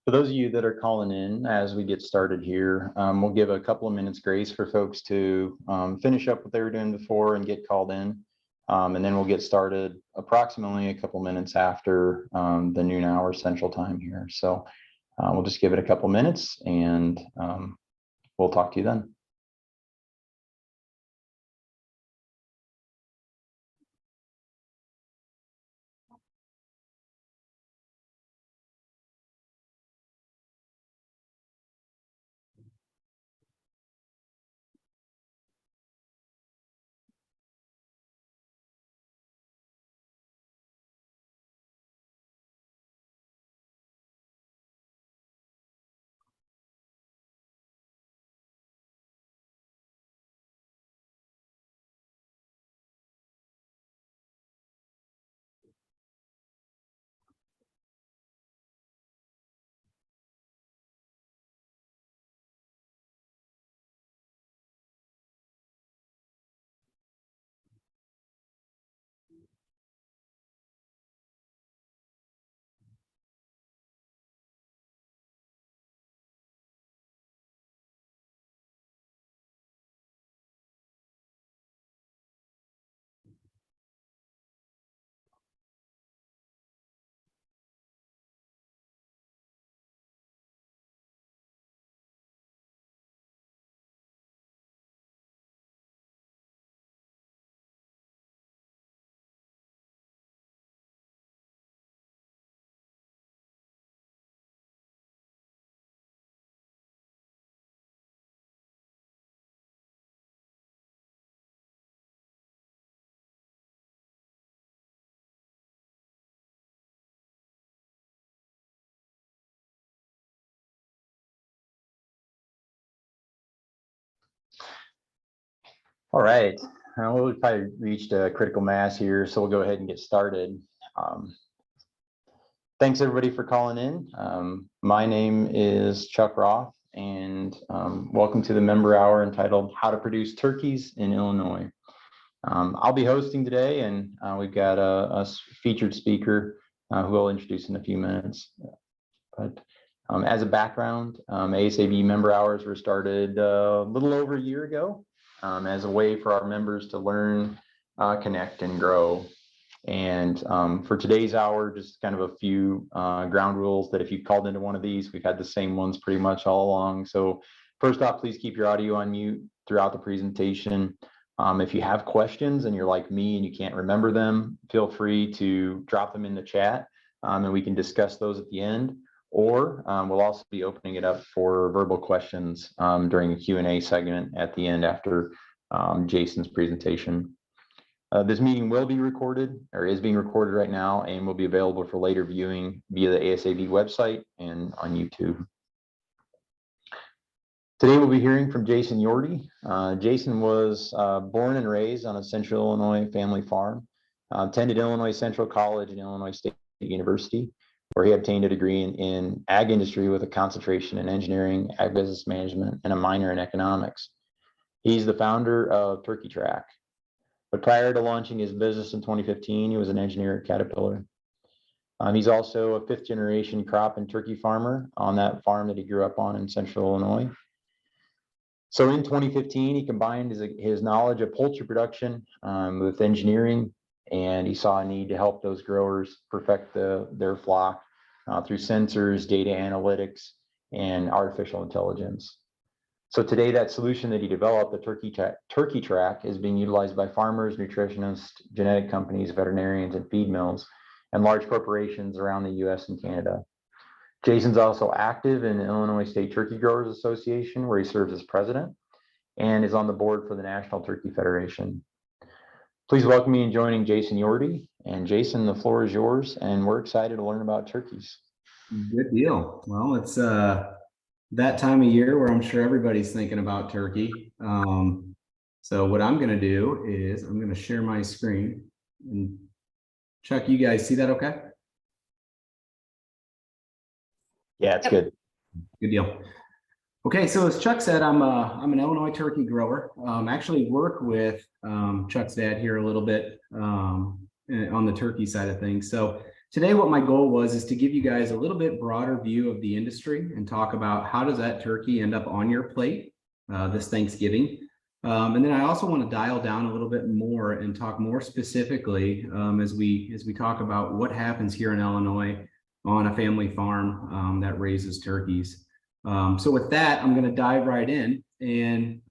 For those of you that are calling in as we get started here, we'll give a couple of minutes grace for folks to finish up what they were doing before and get called in. And then we'll get started approximately a couple minutes after the noon hour Central Time here. So we'll just give it a couple minutes and we'll talk to you then. All right, we've probably reached a critical mass here, so we'll go ahead and get started. Thanks everybody for calling in. My name is Chuck Roth, and welcome to the member hour entitled How to Produce Turkeys in Illinois. I'll be hosting today, and we've got a featured speaker who I'll introduce in a few minutes. But as a background, ASABE member hours were started a little over a year ago. As a way for our members to learn, connect, and grow. And for today's hour, just kind of a few ground rules that if you called into one of these, we've had the same ones pretty much all along. So first off, please keep your audio on mute throughout the presentation. If you have questions and you're like me and you can't remember them, feel free to drop them in the chat and we can discuss those at the end. Or we'll also be opening it up for verbal questions during the Q&A segment at the end after Jason's presentation. This meeting will be recorded, or is being recorded right now, and will be available for later viewing via the ASABE website and on YouTube. Today we'll be hearing from Jason Yordy. Jason was born and raised on a Central Illinois family farm, attended Illinois Central College and Illinois State University, where he obtained a degree in ag industry with a concentration in engineering, ag business management, and a minor in economics. He's the founder of TurkeyTrac. But prior to launching his business in 2015, he was an engineer at Caterpillar. He's also a fifth generation crop and turkey farmer on that farm that he grew up on in Central Illinois. So in 2015, he combined his knowledge of poultry production with engineering, and he saw a need to help those growers perfect their flock through sensors, data analytics, and artificial intelligence. So today, that solution that he developed, the TurkeyTrac, is being utilized by farmers, nutritionists, genetic companies, veterinarians, and feed mills, and large corporations around the US and Canada. Jason's also active in the Illinois State Turkey Growers Association, where he serves as president, and is on the board for the National Turkey Federation. Please welcome me in joining Jason Yordy. And Jason, the floor is yours, and we're excited to learn about turkeys. Good deal. Well, it's that time of year where I'm sure everybody's thinking about turkey. So what I'm going to do is I'm going to share my screen. And Chuck, you guys see that okay? Yeah, it's good. Good deal. Okay, so as Chuck said, I'm an Illinois turkey grower. Actually work with Chuck's dad here a little bit on the turkey side of things. So today, what my goal was is to give you guys a little bit broader view of the industry and talk about how does that turkey end up on your plate this Thanksgiving. And then I also want to dial down a little bit more and talk more specifically as we talk about what happens here in Illinois on a family farm that raises turkeys. So with that, I'm going to dive right in. And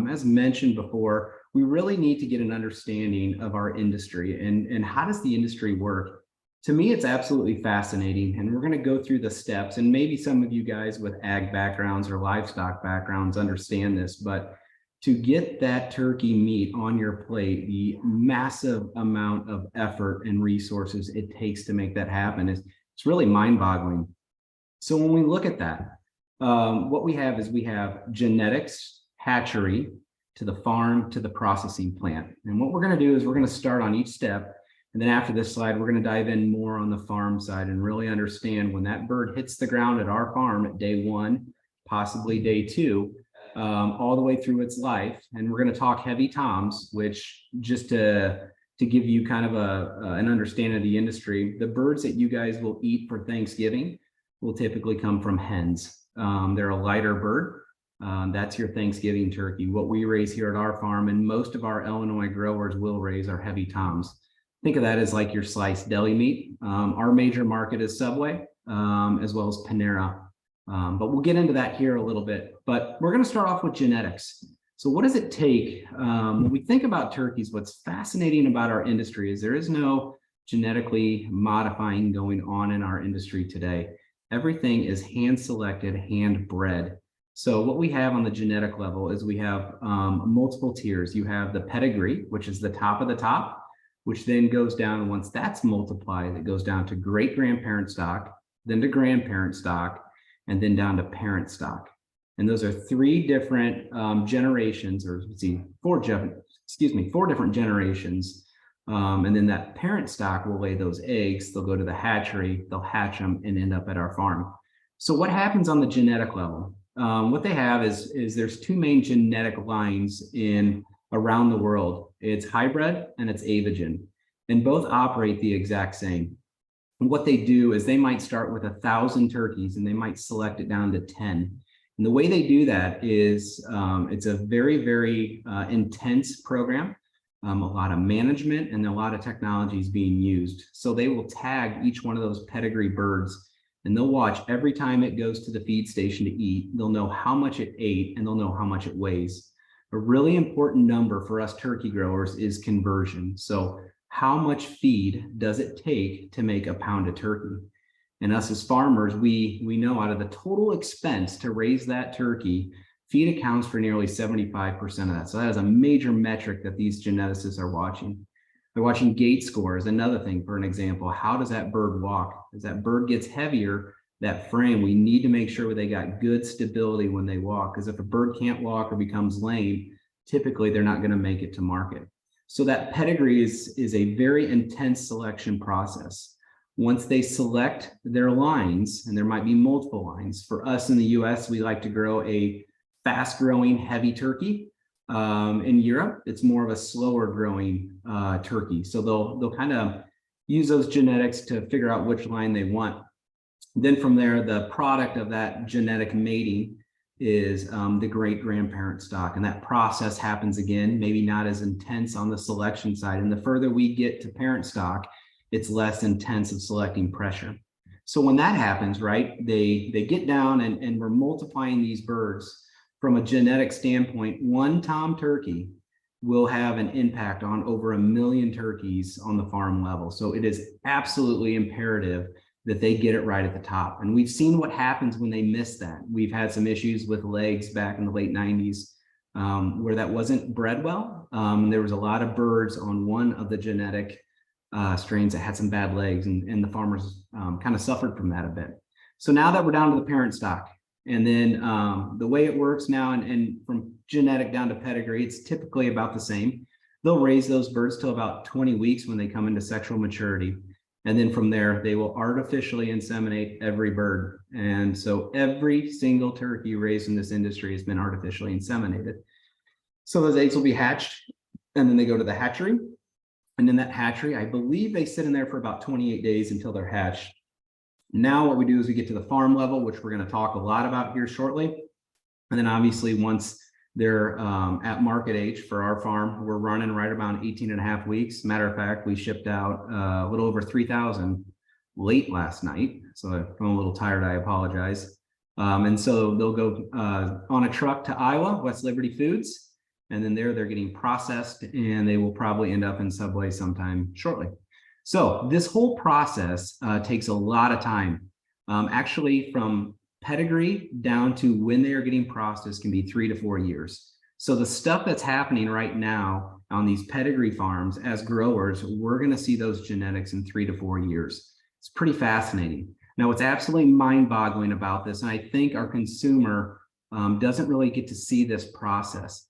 as mentioned before, we really need to get an understanding of our industry and how does the industry work. To me, it's absolutely fascinating, and we're going to go through the steps, and maybe some of you guys with ag backgrounds or livestock backgrounds understand this, but to get that turkey meat on your plate, the massive amount of effort and resources it takes to make that happen it's really mind-boggling. So when we look at that, what we have is we have genetics, hatchery, to the farm, to the processing plant. And what we're going to do is we're going to start on each step. And then after this slide, we're going to dive in more on the farm side and really understand when that bird hits the ground at our farm at day 1, possibly day 2, all the way through its life. And we're going to talk heavy toms, which just to give you kind of an understanding of the industry, the birds that you guys will eat for Thanksgiving will typically come from hens. They're a lighter bird. That's your Thanksgiving turkey. What we raise here at our farm, and most of our Illinois growers will raise, are heavy toms. Think of that as like your sliced deli meat. Our major market is Subway, as well as Panera. But we'll get into that here a little bit. But we're going to start off with genetics. So what does it take? When we think about turkeys, what's fascinating about our industry is there is no genetically modifying going on in our industry today. Everything is hand-selected, hand-bred. So what we have on the genetic level is we have multiple tiers. You have the pedigree, which is the top of the top, which then goes down. Once that's multiplied, it goes down to great-grandparent stock, then to grandparent stock, and then down to parent stock. And those are 3 different generations, or let's see, 4 different generations. And then that parent stock will lay those eggs. They'll go to the hatchery, they'll hatch them, and end up at our farm. So what happens on the genetic level? What they have is there's 2 main genetic lines around the world. It's hybrid and it's Avogen, and both operate the exact same. And what they do is they might start with 1,000 turkeys and they might select it down to 10. And the way they do that is it's a very, very intense program. A lot of management and a lot of technology is being used. So they will tag each one of those pedigree birds, and they'll watch every time it goes to the feed station to eat. They'll know how much it ate, and they'll know how much it weighs. A really important number for us turkey growers is conversion. So how much feed does it take to make a pound of turkey? And us as farmers, we know out of the total expense to raise that turkey, feed accounts for nearly 75% of that. So that is a major metric that these geneticists are watching. They're watching gait scores, another thing. For an example, how does that bird walk? As that bird gets heavier, that frame, we need to make sure they got good stability when they walk, because if a bird can't walk or becomes lame, typically they're not going to make it to market. So that pedigree is a very intense selection process. Once they select their lines, and there might be multiple lines. For us in the US, we like to grow a fast-growing heavy turkey. In Europe, it's more of a slower growing turkey. So they'll kind of use those genetics to figure out which line they want. Then from there, the product of that genetic mating is the great-grandparent stock. And that process happens again, maybe not as intense on the selection side. And the further we get to parent stock, it's less intense of selecting pressure. So when that happens, right, they get down and we're multiplying these birds. From a genetic standpoint, 1 tom turkey will have an impact on over 1 million turkeys on the farm level. So it is absolutely imperative that they get it right at the top. And we've seen what happens when they miss that. We've had some issues with legs back in the late 90s where that wasn't bred well. There was a lot of birds on one of the genetic strains that had some bad legs, and the farmers kind of suffered from that a bit. So now that we're down to the parent stock, and then the way it works now, and from genetic down to pedigree, it's typically about the same. They'll raise those birds till about 20 weeks when they come into sexual maturity. And then from there, they will artificially inseminate every bird. And so every single turkey raised in this industry has been artificially inseminated. So those eggs will be hatched, and then they go to the hatchery. And in that hatchery, I believe they sit in there for about 28 days until they're hatched. Now what we do is we get to the farm level, which we're going to talk a lot about here shortly. And then obviously once they're at market age for our farm, we're running right around 18 and a half weeks. Matter of fact, we shipped out a little over 3,000 late last night. So if I'm a little tired, I apologize. And so they'll go on a truck to Iowa, West Liberty Foods. And then they're getting processed, and they will probably end up in Subway sometime shortly. So this whole process takes a lot of time. Actually, from pedigree down to when they are getting processed can be 3 to 4 years. So the stuff that's happening right now on these pedigree farms as growers, we're going to see those genetics in 3 to 4 years. It's pretty fascinating. Now, what's absolutely mind-boggling about this, and I think our consumer doesn't really get to see this process.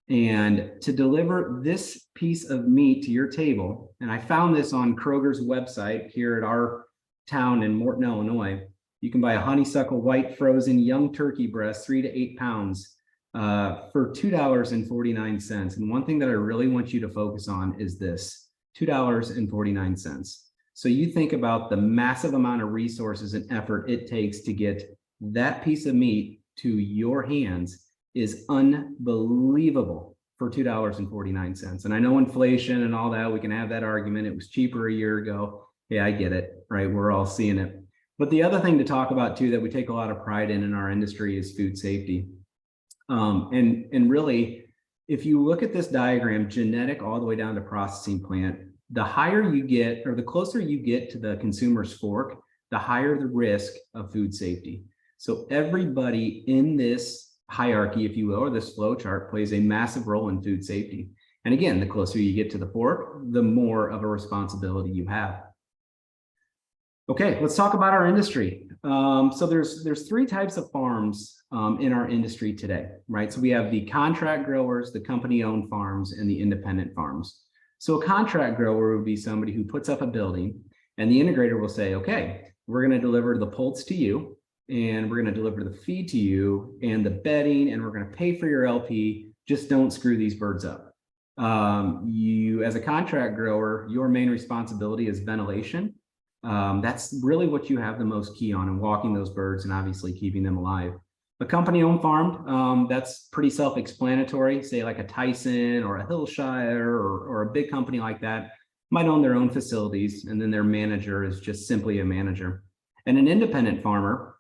And to deliver this piece of meat to your table, and I found this on Kroger's website here at our town in Morton, Illinois. You can buy a honeysuckle white frozen young turkey breast, 3 to 8 pounds, for $2.49. And one thing that I really want you to focus on is this, $2.49. So you think about the massive amount of resources and effort it takes to get that piece of meat to your hands is unbelievable for $2.49. And I know inflation and all that, we can have that argument. It was cheaper a year ago. Yeah, I get it, right? We're all seeing it. But the other thing to talk about too, that we take a lot of pride in our industry, is food safety. And really, if you look at this diagram, genetic all the way down to processing plant, the higher you get, or the closer you get to the consumer's fork, the higher the risk of food safety. So everybody in this hierarchy, if you will, or this flow chart, plays a massive role in food safety. And again, the closer you get to the fork, the more of a responsibility you have. Okay, let's talk about our industry. So there's 3 types of farms in our industry today, right? So we have the contract growers, the company-owned farms, and the independent farms. So a contract grower would be somebody who puts up a building, and the integrator will say, okay, we're going to deliver the poults to you, and we're going to deliver the feed to you and the bedding, and we're going to pay for your LP. Just don't screw these birds up. You, as a contract grower, your main responsibility is ventilation. That's really what you have the most key on, and walking those birds and obviously keeping them alive. A company-owned farm, that's pretty self-explanatory. Say like a Tyson or a Hillshire or a big company like that might own their own facilities, and then their manager is just simply a manager. And an independent farmer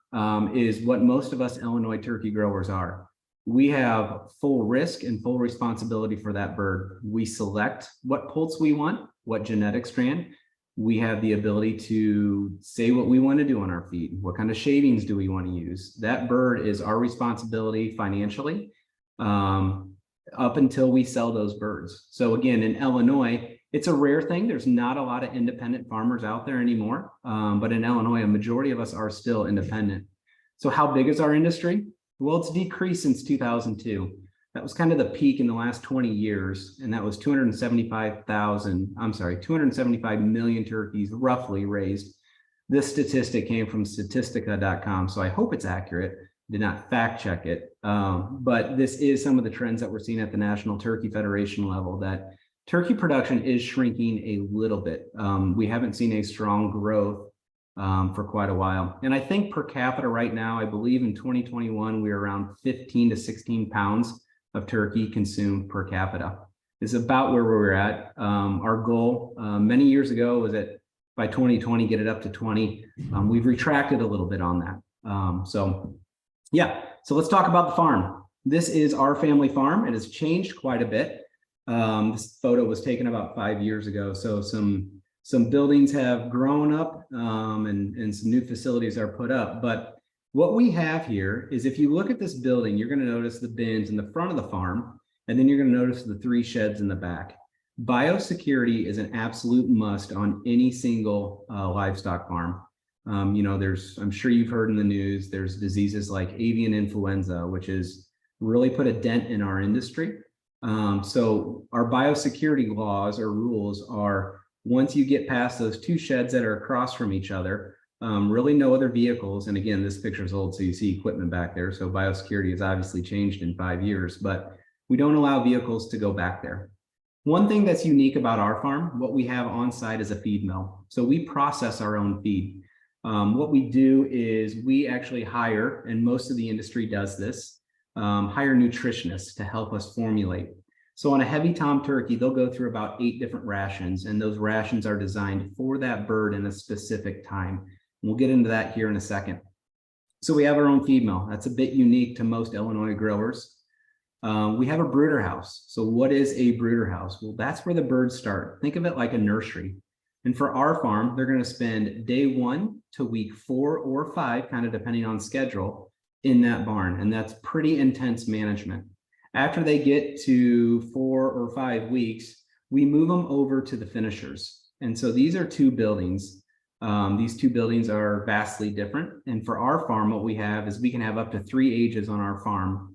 is what most of us Illinois turkey growers are. We have full risk and full responsibility for that bird. We select what poults we want, what genetic strand. We have the ability to say what we want to do on our feed. What kind of shavings do we want to use? That bird is our responsibility financially up until we sell those birds. So again, in Illinois, it's a rare thing. There's not a lot of independent farmers out there anymore. But in Illinois, a majority of us are still independent. So how big is our industry? Well, it's decreased since 2002. That was kind of the peak in the last 20 years. And that was 275 million turkeys roughly raised. This statistic came from statistica.com. So I hope it's accurate. Did not fact check it. But this is some of the trends that we're seeing at the National Turkey Federation level, that turkey production is shrinking a little bit. We haven't seen a strong growth for quite a while. And I think per capita right now, I believe in 2021, we're around 15 to 16 pounds of turkey consumed per capita. Is about where we're at. Our goal many years ago was that by 2020, get it up to 20. We've retracted a little bit on that. So let's talk about the farm. This is our family farm. It has changed quite a bit. This photo was taken about 5 years ago. So some buildings have grown up and some new facilities are put up. But what we have here is, if you look at this building, you're going to notice the bins in the front of the farm, and then you're going to notice the 3 sheds in the back. Biosecurity is an absolute must on any single livestock farm. I'm sure you've heard in the news, there's diseases like avian influenza, which has really put a dent in our industry. So our biosecurity laws or rules are, once you get past those 2 sheds that are across from each other, really no other vehicles. And again, this picture is old, so you see equipment back there. So biosecurity has obviously changed in 5 years, but we don't allow vehicles to go back there. One thing that's unique about our farm, what we have on site is a feed mill. So we process our own feed. What we do is we actually hire, and most of the industry does this, hire nutritionists to help us formulate. So on a heavy tom turkey, they'll go through about 8 different rations, and those rations are designed for that bird in a specific time. We'll get into that here in a second. So we have our own feed mill. That's a bit unique to most Illinois growers. We have a brooder house. So what is a brooder house? Well, that's where the birds start. Think of it like a nursery. And for our farm, they're going to spend day 1 to week 4 or 5, kind of depending on schedule, in that barn. And that's pretty intense management. After they get to 4 or 5 weeks, we move them over to the finishers. And so these are 2 buildings. These 2 buildings are vastly different. And for our farm, what we have is we can have up to 3 ages on our farm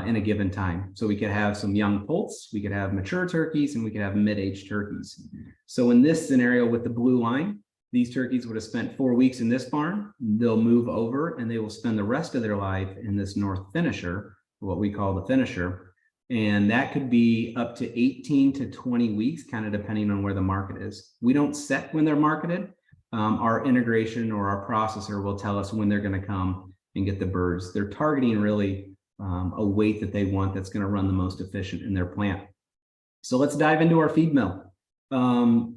in a given time. So we could have some young poults, we could have mature turkeys, and we could have mid-aged turkeys. So in this scenario with the blue line, these turkeys would have spent 4 weeks in this barn. They'll move over and they will spend the rest of their life in this north finisher, what we call the finisher. And that could be up to 18 to 20 weeks, kind of depending on where the market is. We don't set when they're marketed. Our integration or our processor will tell us when they're going to come and get the birds. They're targeting really a weight that they want that's going to run the most efficient in their plant. So let's dive into our feed mill.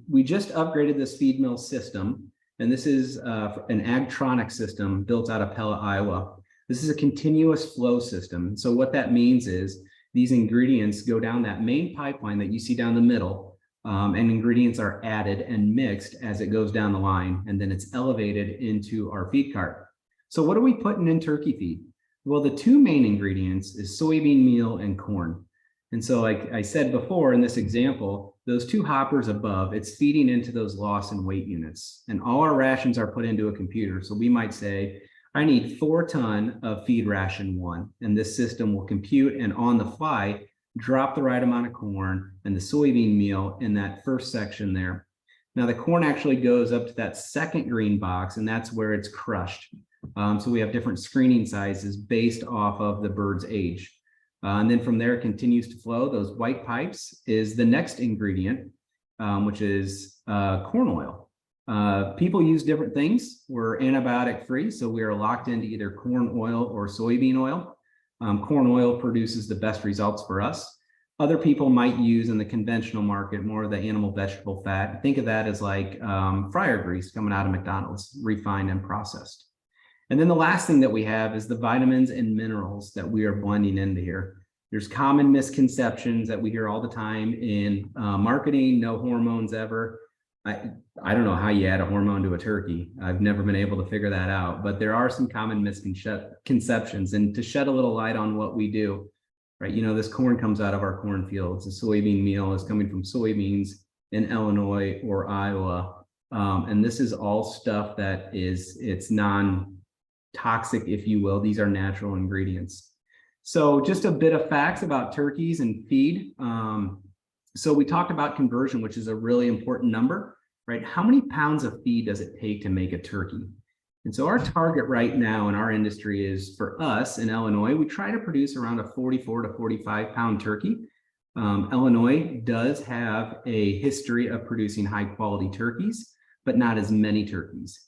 We just upgraded this feed mill system, and this is an Agtronic system built out of Pella, Iowa. This is a continuous flow system. So what that means is these ingredients go down that main pipeline that you see down the middle, and ingredients are added and mixed as it goes down the line, and then it's elevated into our feed cart. So what are we putting in turkey feed? Well, the 2 main ingredients is soybean meal and corn. And so like I said before in this example, those 2 hoppers above, it's feeding into those loss and weight units. And all our rations are put into a computer. So we might say, I need 4 ton of feed ration 1. And this system will compute and on the fly, drop the right amount of corn and the soybean meal in that first section there. Now the corn actually goes up to that second green box, and that's where it's crushed. So we have different screening sizes based off of the bird's age. And then from there it continues to flow. Those white pipes is the next ingredient, which is corn oil. People use different things. We're antibiotic free, so we are locked into either corn oil or soybean oil. Corn oil produces the best results for us. Other people might use in the conventional market more of the animal vegetable fat. Think of that as like fryer grease coming out of McDonald's, refined and processed. And then the last thing that we have is the vitamins and minerals that we are blending into here. There's common misconceptions that we hear all the time in marketing, no hormones ever. I don't know how you add a hormone to a turkey. I've never been able to figure that out, but there are some common misconceptions. And to shed a little light on what we do, right? You know, this corn comes out of our cornfields. The soybean meal is coming from soybeans in Illinois or Iowa. And this is all stuff that it's non-toxic, if you will. These are natural ingredients. So just a bit of facts about turkeys and feed. So we talked about conversion, which is a really important number, right? How many pounds of feed does it take to make a turkey? And so our target right now in our industry is, for us in Illinois, we try to produce around a 44 to 45 pound turkey. Illinois does have a history of producing high quality turkeys, but not as many turkeys.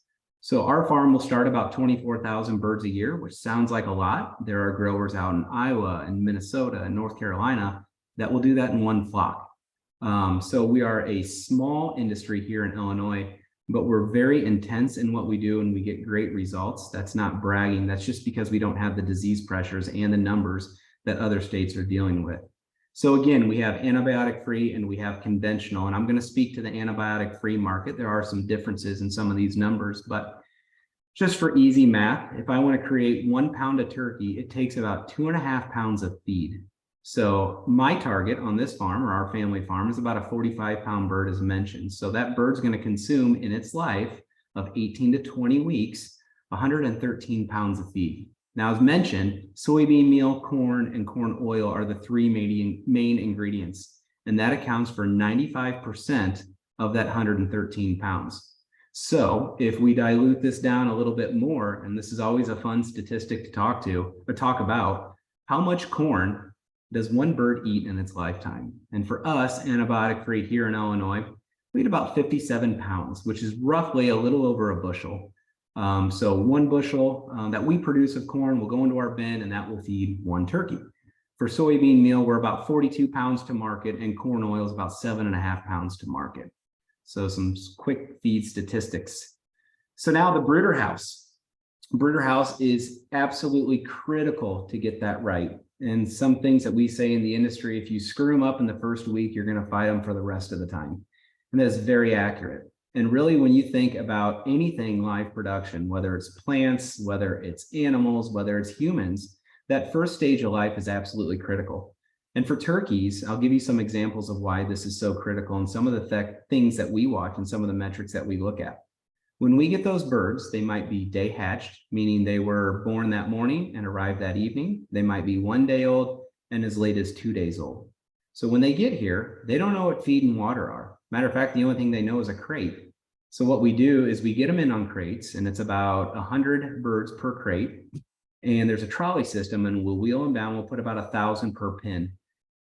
So our farm will start about 24,000 birds a year, which sounds like a lot. There are growers out in Iowa and Minnesota and North Carolina that will do that in one flock. So we are a small industry here in Illinois, but we're very intense in what we do and we get great results. That's not bragging. That's just because we don't have the disease pressures and the numbers that other states are dealing with. So again, we have antibiotic free and we have conventional, and I'm going to speak to the antibiotic free market. There are some differences in some of these numbers, but just for easy math, if I want to create 1 pound of turkey, it takes about 2.5 pounds of feed. So my target on this farm, or our family farm, is about a 45 pound bird, as mentioned. So that bird's going to consume in its life of 18 to 20 weeks, 113 pounds of feed. Now, as mentioned, soybean meal, corn, and corn oil are the 3 main ingredients, and that accounts for 95% of that 113 pounds. So if we dilute this down a little bit more, and this is always a fun statistic to talk about, how much corn does one bird eat in its lifetime? And for us, antibiotic free here in Illinois, we eat about 57 pounds, which is roughly a little over a bushel. So 1 bushel that we produce of corn will go into our bin, and that will feed 1 turkey. For soybean meal, we're about 42 pounds to market, and corn oil is about 7.5 pounds to market. So some quick feed statistics. So now the brooder house. Brooder house is absolutely critical to get that right. And some things that we say in the industry, if you screw them up in the first week, you're going to fight them for the rest of the time. And that is very accurate. And really, when you think about anything live production, whether it's plants, whether it's animals, whether it's humans, that first stage of life is absolutely critical. And for turkeys, I'll give you some examples of why this is so critical and some of the things that we watch and some of the metrics that we look at. When we get those birds, they might be day hatched, meaning they were born that morning and arrived that evening. They might be 1 day old and as late as 2 days old. So when they get here, they don't know what feed and water are. Matter of fact, the only thing they know is a crate. So what we do is we get them in on crates, and it's about 100 birds per crate. And there's a trolley system, and we'll wheel them down. We'll put about 1,000 per pin.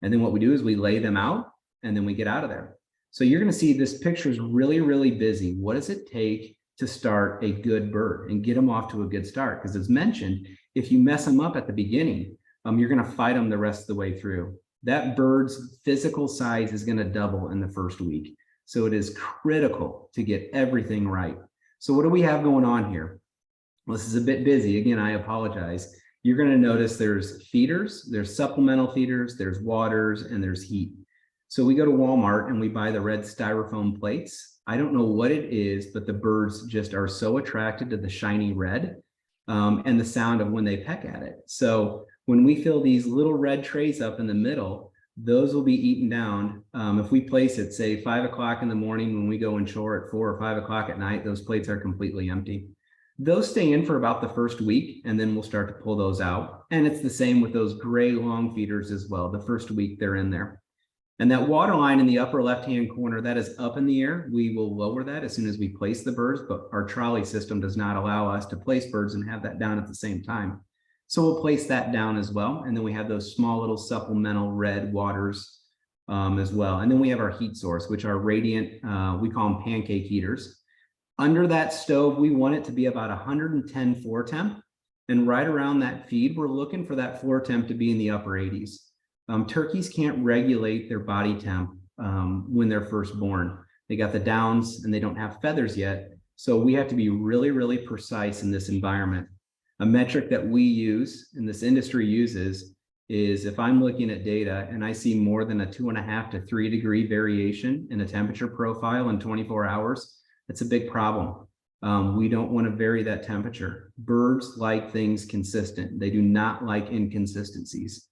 And then what we do is we lay them out, and then we get out of there. So you're going to see this picture is really, really busy. What does it take to start a good bird and get them off to a good start? Because as mentioned, if you mess them up at the beginning, you're going to fight them the rest of the way through. That bird's physical size is going to double in the first week. So it is critical to get everything right. So what do we have going on here? Well, this is a bit busy. Again, I apologize. You're going to notice there's feeders, there's supplemental feeders, there's waters, and there's heat. So we go to Walmart and we buy the red styrofoam plates. I don't know what it is, but the birds just are so attracted to the shiny red and the sound of when they peck at it. So when we fill these little red trays up in the middle, those will be eaten down. If we place it, say 5 o'clock in the morning, when we go and shore at 4 or 5 o'clock at night, those plates are completely empty. Those stay in for about the first week, and then we'll start to pull those out. And it's the same with those gray long feeders as well. The first week they're in there. And that water line in the upper left-hand corner, that is up in the air. We will lower that as soon as we place the birds, but our trolley system does not allow us to place birds and have that down at the same time. So we'll place that down as well. And then we have those small little supplemental red waters as well. And then we have our heat source, which are radiant, we call them pancake heaters. Under that stove, we want it to be about 110 floor temp. And right around that feed, we're looking for that floor temp to be in the upper 80s. Turkeys can't regulate their body temp when they're first born. They got the downs and they don't have feathers yet. So we have to be really, really precise in this environment. A metric that we use and this industry uses is if I'm looking at data and I see more than a 2.5 to 3 degree variation in a temperature profile in 24 hours, it's a big problem. We don't want to vary that temperature. Birds like things consistent. They do not like inconsistencies.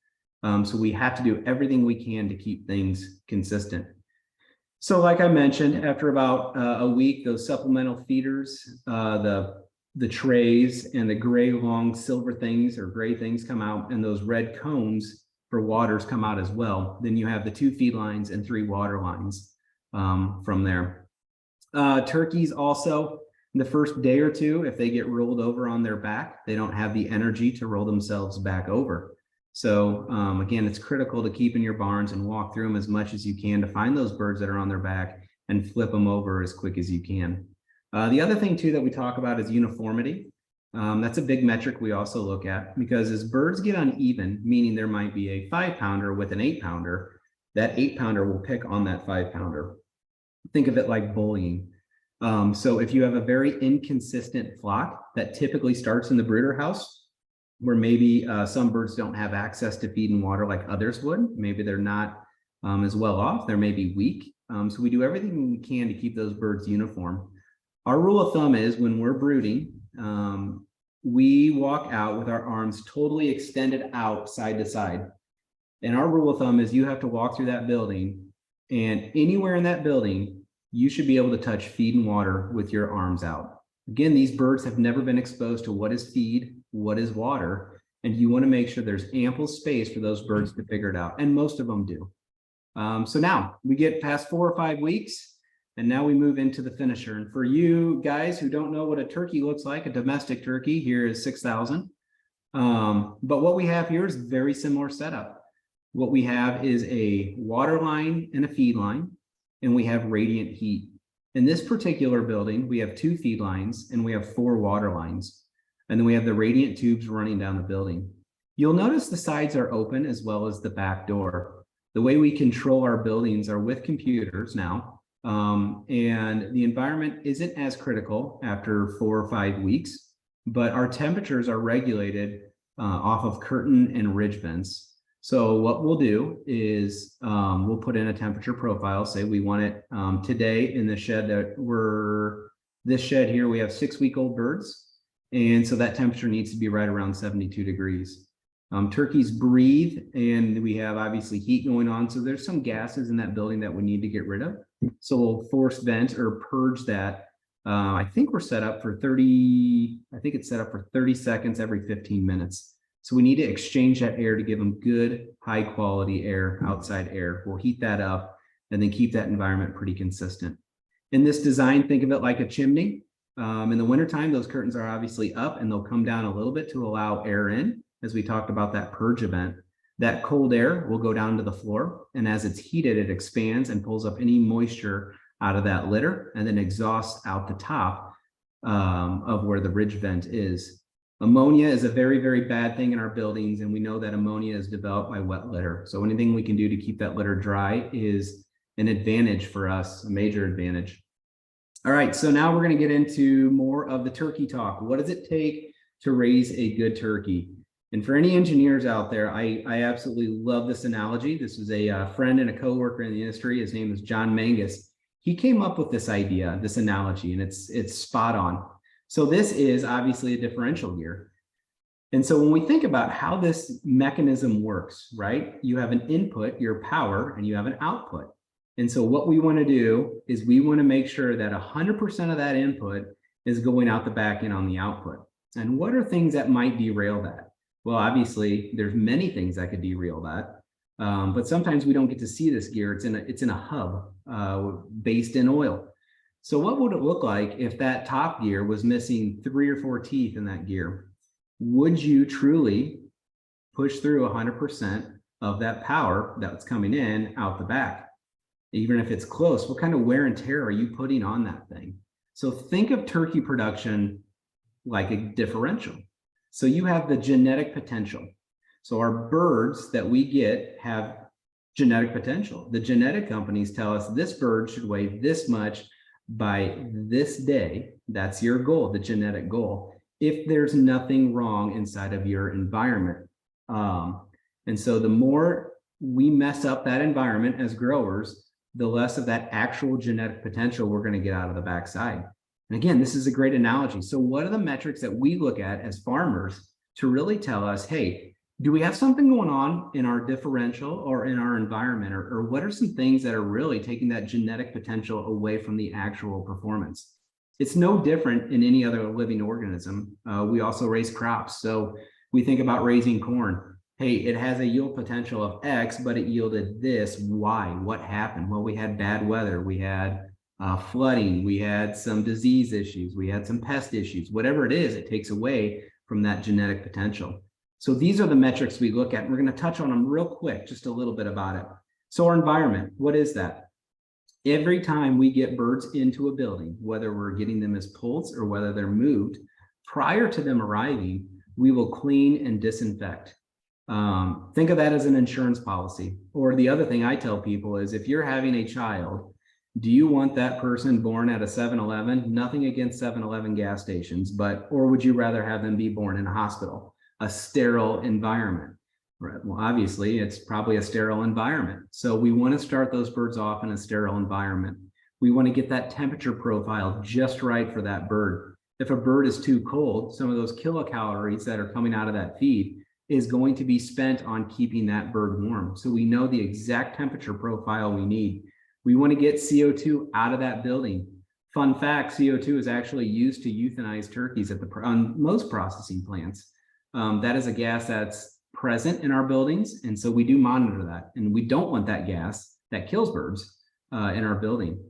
So we have to do everything we can to keep things consistent. So like I mentioned, after about a week, those supplemental feeders, the trays and the gray long silver things or gray things come out, and those red cones for waters come out as well. Then you have the 2 feed lines and 3 water lines from there. Turkeys also, in the first day or 2, if they get rolled over on their back, they don't have the energy to roll themselves back over. So again, it's critical to keep in your barns and walk through them as much as you can to find those birds that are on their back and flip them over as quick as you can. The other thing too that we talk about is uniformity. That's a big metric we also look at, because as birds get uneven, meaning there might be a 5-pounder with an 8-pounder, that 8-pounder will pick on that 5-pounder. Think of it like bullying. So if you have a very inconsistent flock that typically starts in the brooder house, where maybe some birds don't have access to feed and water like others would, maybe they're not as well off, they're maybe weak. So we do everything we can to keep those birds uniform. Our rule of thumb is when we're brooding, we walk out with our arms totally extended out side to side. And our rule of thumb is you have to walk through that building, and anywhere in that building, you should be able to touch feed and water with your arms out. Again, these birds have never been exposed to what is feed, what is water, and you want to make sure there's ample space for those birds to figure it out. And most of them do. So now we get past 4 or 5 weeks. And now we move into the finisher. And for you guys who don't know what a turkey looks like, a domestic turkey, here is 6,000. But what we have here is very similar setup. what we have is a water line and a feed line, and we have radiant heat. In this particular building, we have 2 feed lines and we have 4 water lines. And then we have the radiant tubes running down the building. You'll notice the sides are open as well as the back door. The way we control our buildings are with computers now. And the environment isn't as critical after 4 or 5 weeks, but our temperatures are regulated off of curtain and ridge vents. So what we'll do is we'll put in a temperature profile, say we want it today in the shed this shed here, we have 6-week-old birds. And so that temperature needs to be right around 72 degrees. Turkeys breathe, and we have obviously heat going on. So there's some gases in that building that we need to get rid of. So we'll force vent or purge that. I think we're set up for 30 seconds every 15 minutes. So we need to exchange that air to give them good, high quality air, outside air. We'll heat that up and then keep that environment pretty consistent. In this design, think of it like a chimney. In the wintertime, those curtains are obviously up and they'll come down a little bit to allow air in, as we talked about that purge event. That cold air will go down to the floor, and as it's heated, it expands and pulls up any moisture out of that litter and then exhausts out the top of where the ridge vent is. Ammonia is a very, very bad thing in our buildings, and we know that ammonia is developed by wet litter. So anything we can do to keep that litter dry is an advantage for us, a major advantage. All right, so now we're going to get into more of the turkey talk. What does it take to raise a good turkey? And for any engineers out there, I absolutely love this analogy. This is a friend and a coworker in the industry. His name is John Mangus. He came up with this idea, this analogy, and it's spot on. So this is obviously a differential gear. And so when we think about how this mechanism works, right, you have an input, your power, and you have an output. And so what we want to do is we want to make sure that 100% of that input is going out the back end on the output. And what are things that might derail that? Well, obviously, there's many things that could derail that. But sometimes we don't get to see this gear. It's in a hub based in oil. So what would it look like if that top gear was missing 3 or 4 teeth in that gear? Would you truly push through 100% of that power that's coming in out the back? Even if it's close, what kind of wear and tear are you putting on that thing? So think of turkey production like a differential. So you have the genetic potential. So our birds that we get have genetic potential. The genetic companies tell us this bird should weigh this much by this day. That's your goal, the genetic goal, if there's nothing wrong inside of your environment. And so the more we mess up that environment as growers, the less of that actual genetic potential we're going to get out of the backside. And again, this is a great analogy. So what are the metrics that we look at as farmers to really tell us, hey, do we have something going on in our differential or in our environment? Or what are some things that are really taking that genetic potential away from the actual performance? It's no different in any other living organism. We also raise crops. So we think about raising corn. Hey, it has a yield potential of X, but it yielded this Y. What happened? Well, we had bad weather. We had flooding. We had some disease issues. We had some pest issues. Whatever it is, it takes away from that genetic potential. So these are the metrics we look at. We're going to touch on them real quick, just a little bit about it. So our environment, what is that? Every time we get birds into a building, whether we're getting them as poults or whether they're moved, prior to them arriving, we will clean and disinfect. Think of that as an insurance policy. Or the other thing I tell people is if you're having a child, do you want that person born at a 7-Eleven? Nothing against 7-Eleven gas stations, or would you rather have them be born in a hospital, a sterile environment? Right. Well, obviously, it's probably a sterile environment. So we want to start those birds off in a sterile environment. We want to get that temperature profile just right for that bird. If a bird is too cold, some of those kilocalories that are coming out of that feed is going to be spent on keeping that bird warm. So we know the exact temperature profile we need. We want to get CO2 out of that building. Fun fact, CO2 is actually used to euthanize turkeys on most processing plants. That is a gas that's present in our buildings, and so we do monitor that. And we don't want that gas that kills birds in our building.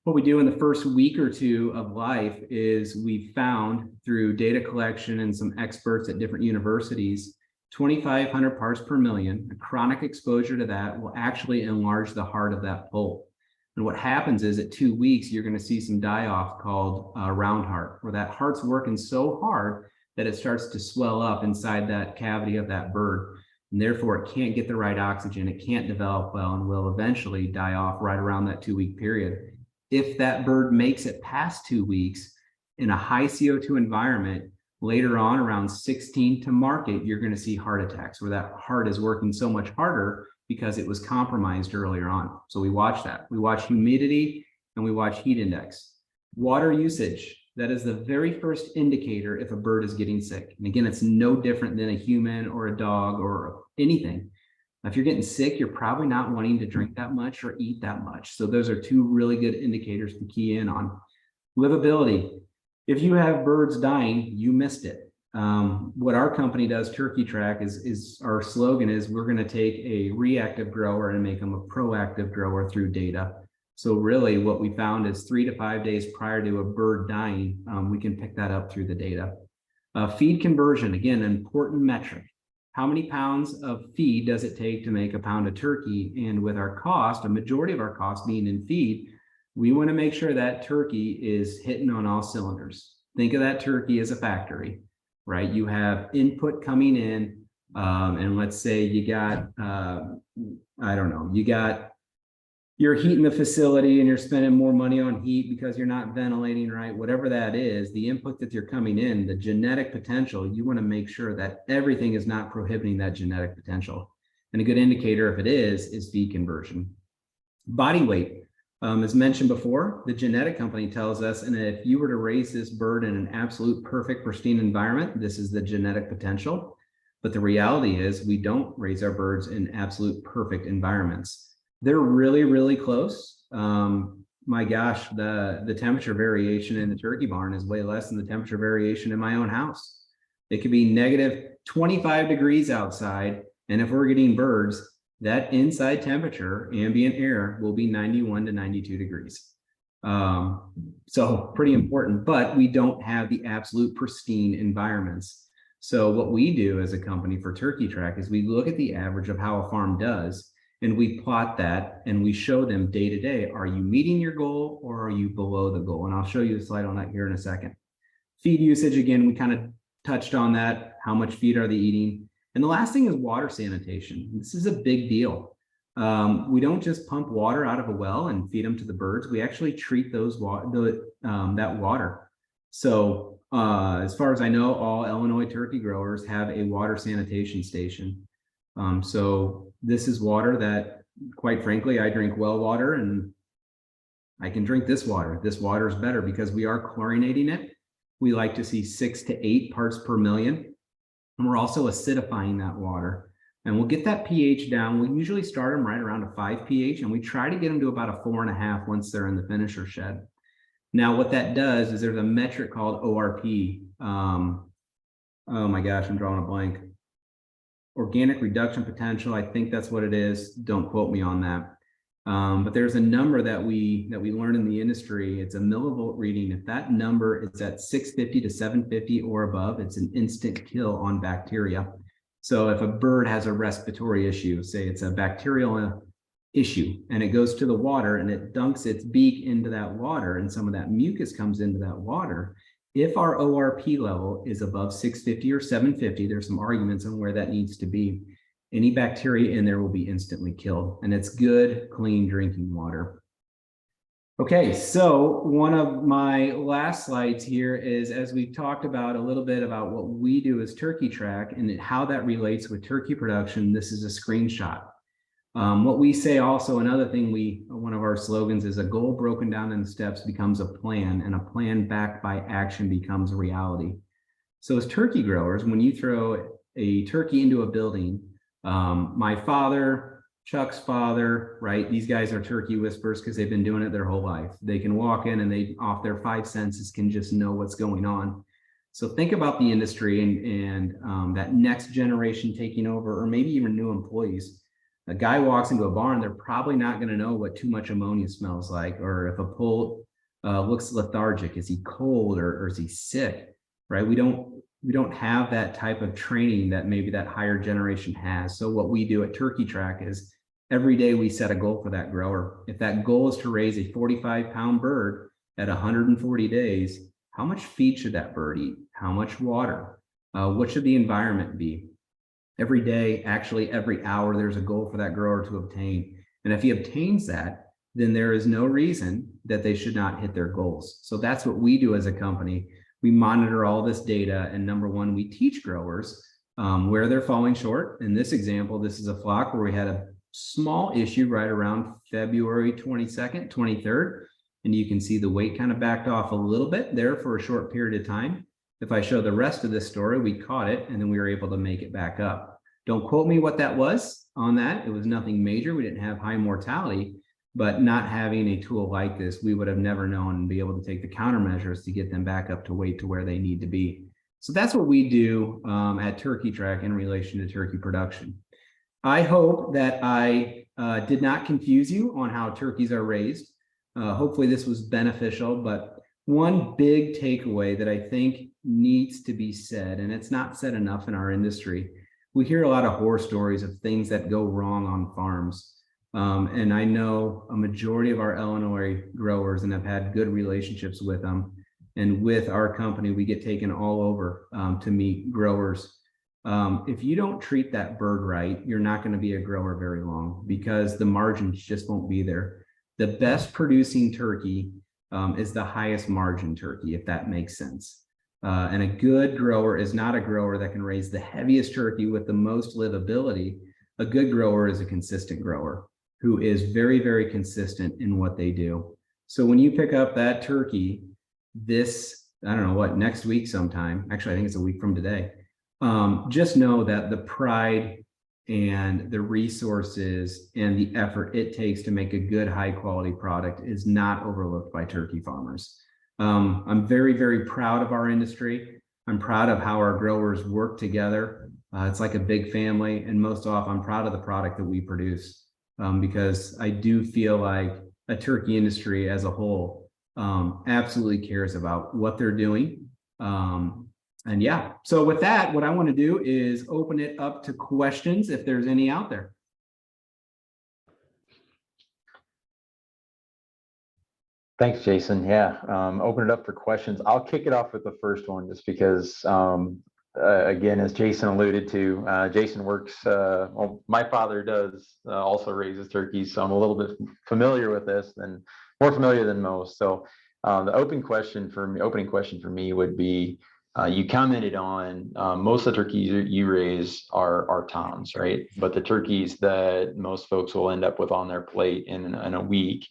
What we do in the first week or two of life is we found through data collection and some experts at different universities 2,500 parts per million. A chronic exposure to that will actually enlarge the heart of that pult. And what happens is at 2 weeks, you're going to see some die off called round heart, where that heart's working so hard that it starts to swell up inside that cavity of that bird. And therefore, it can't get the right oxygen. It can't develop well and will eventually die off right around that 2-week period. If that bird makes it past 2 weeks in a high CO2 environment, later on around 16 to market, you're going to see heart attacks where that heart is working so much harder because it was compromised earlier on. So we watch that. We watch humidity and we watch heat index. Water usage, that is the very first indicator if a bird is getting sick. And again, it's no different than a human or a dog or anything. If you're getting sick, you're probably not wanting to drink that much or eat that much. So those are two really good indicators to key in on. Livability. If you have birds dying, you missed it. What our company does, TurkeyTrac, is our slogan is we're going to take a reactive grower and make them a proactive grower through data. So really what we found is 3 to 5 days prior to a bird dying, we can pick that up through the data. Feed conversion, again, an important metric. How many pounds of feed does it take to make a pound of turkey? And with our cost, a majority of our cost being in feed, we want to make sure that turkey is hitting on all cylinders. Think of that turkey as a factory, right? You have input coming in, and let's say you got, I don't know, you're heating the facility and you're spending more money on heat because you're not ventilating right, whatever that is, the input that you're coming in, the genetic potential, you want to make sure that everything is not prohibiting that genetic potential. And a good indicator, if it is feed conversion. Body weight. As mentioned before, the genetic company tells us, and if you were to raise this bird in an absolute perfect pristine environment, this is the genetic potential. But the reality is we don't raise our birds in absolute perfect environments. They're really, really close. My gosh, the temperature variation in the turkey barn is way less than the temperature variation in my own house. It could be negative 25 degrees outside. And if we're getting birds, that inside temperature, ambient air, will be 91 to 92 degrees. So pretty important, but we don't have the absolute pristine environments. So what we do as a company for TurkeyTrac is we look at the average of how a farm does, and we plot that and we show them day to day, are you meeting your goal or are you below the goal? And I'll show you a slide on that here in a second. Feed usage, again, we kind of touched on that. How much feed are they eating? And the last thing is water sanitation. This is a big deal. We don't just pump water out of a well and feed them to the birds. We actually treat that water. So as far as I know, all Illinois turkey growers have a water sanitation station. So this is water that, quite frankly, I drink well water, and I can drink this water. This water is better because we are chlorinating it. We like to see 6 to 8 parts per million. And we're also acidifying that water. And we'll get that pH down. We usually start them right around a 5 pH, and we try to get them to about a 4.5 once they're in the finisher shed. Now, what that does is there's a metric called ORP. Oh my gosh, I'm drawing a blank. Organic reduction potential, I think that's what it is. Don't quote me on that. But there's a number that we learn in the industry. It's a millivolt reading. If that number is at 650 to 750 or above, it's an instant kill on bacteria. So if a bird has a respiratory issue, say it's a bacterial issue, and it goes to the water and it dunks its beak into that water, and some of that mucus comes into that water, if our ORP level is above 650 or 750, there's some arguments on where that needs to be. Any bacteria in there will be instantly killed, and it's good, clean drinking water. Okay, so one of my last slides here is, as we've talked about a little bit about what we do as TurkeyTrac and how that relates with turkey production, this is a screenshot. What we say also, another thing one of our slogans is, a goal broken down in steps becomes a plan, and a plan backed by action becomes a reality. So as turkey growers, when you throw a turkey into a building, my father, Chuck's father, right? These guys are turkey whisperers because they've been doing it their whole life. They can walk in and they, off their 5 senses, can just know what's going on. So think about the industry and that next generation taking over, or maybe even new employees. A guy walks into a barn, they're probably not going to know what too much ammonia smells like, or if a pult looks lethargic, is he cold or is he sick, right? We don't we don't have that type of training that maybe that higher generation has. So what we do at TurkeyTrac is every day we set a goal for that grower. If that goal is to raise a 45-pound bird at 140 days, how much feed should that bird eat? How much water? What should the environment be? Every day, actually every hour, there's a goal for that grower to obtain. And if he obtains that, then there is no reason that they should not hit their goals. So that's what we do as a company. We monitor all this data, and number one, we teach growers where they're falling short. In this example, this is a flock where we had a small issue right around February 22nd, 23rd. And you can see the weight kind of backed off a little bit there for a short period of time. If I show the rest of this story, we caught it and then we were able to make it back up. Don't quote me what that was on that. It was nothing major. We didn't have high mortality, but not having a tool like this, we would have never known and be able to take the countermeasures to get them back up to weight to where they need to be. So that's what we do at TurkeyTrac in relation to turkey production. I hope that I did not confuse you on how turkeys are raised. Hopefully this was beneficial, but one big takeaway that I think needs to be said, and it's not said enough in our industry, we hear a lot of horror stories of things that go wrong on farms. And I know a majority of our Illinois growers and have had good relationships with them. And with our company, we get taken all over to meet growers. If you don't treat that bird right, you're not going to be a grower very long because the margins just won't be there. The best producing turkey is the highest margin turkey, if that makes sense. And a good grower is not a grower that can raise the heaviest turkey with the most livability. A good grower is a consistent grower who is very, very consistent in what they do. So when you pick up that turkey this, I don't know what, next week sometime, actually, I think it's a week from today, just know that the pride and the resources and the effort it takes to make a good, high quality product is not overlooked by turkey farmers. I'm very, very proud of our industry. I'm proud of how our growers work together. It's like a big family, and most often I'm proud of the product that we produce because I do feel like a turkey industry as a whole absolutely cares about what they're doing. And yeah, so with that, what I want to do is open it up to questions if there's any out there. Thanks, Jason. Yeah, open it up for questions. I'll kick it off with the first one just because, again, as Jason alluded to, Jason works, well, my father does also raises turkeys, so I'm a little bit familiar with this and more familiar than most. So the opening question for me would be, you commented on most of the turkeys you raise are toms, right? But the turkeys that most folks will end up with on their plate in a week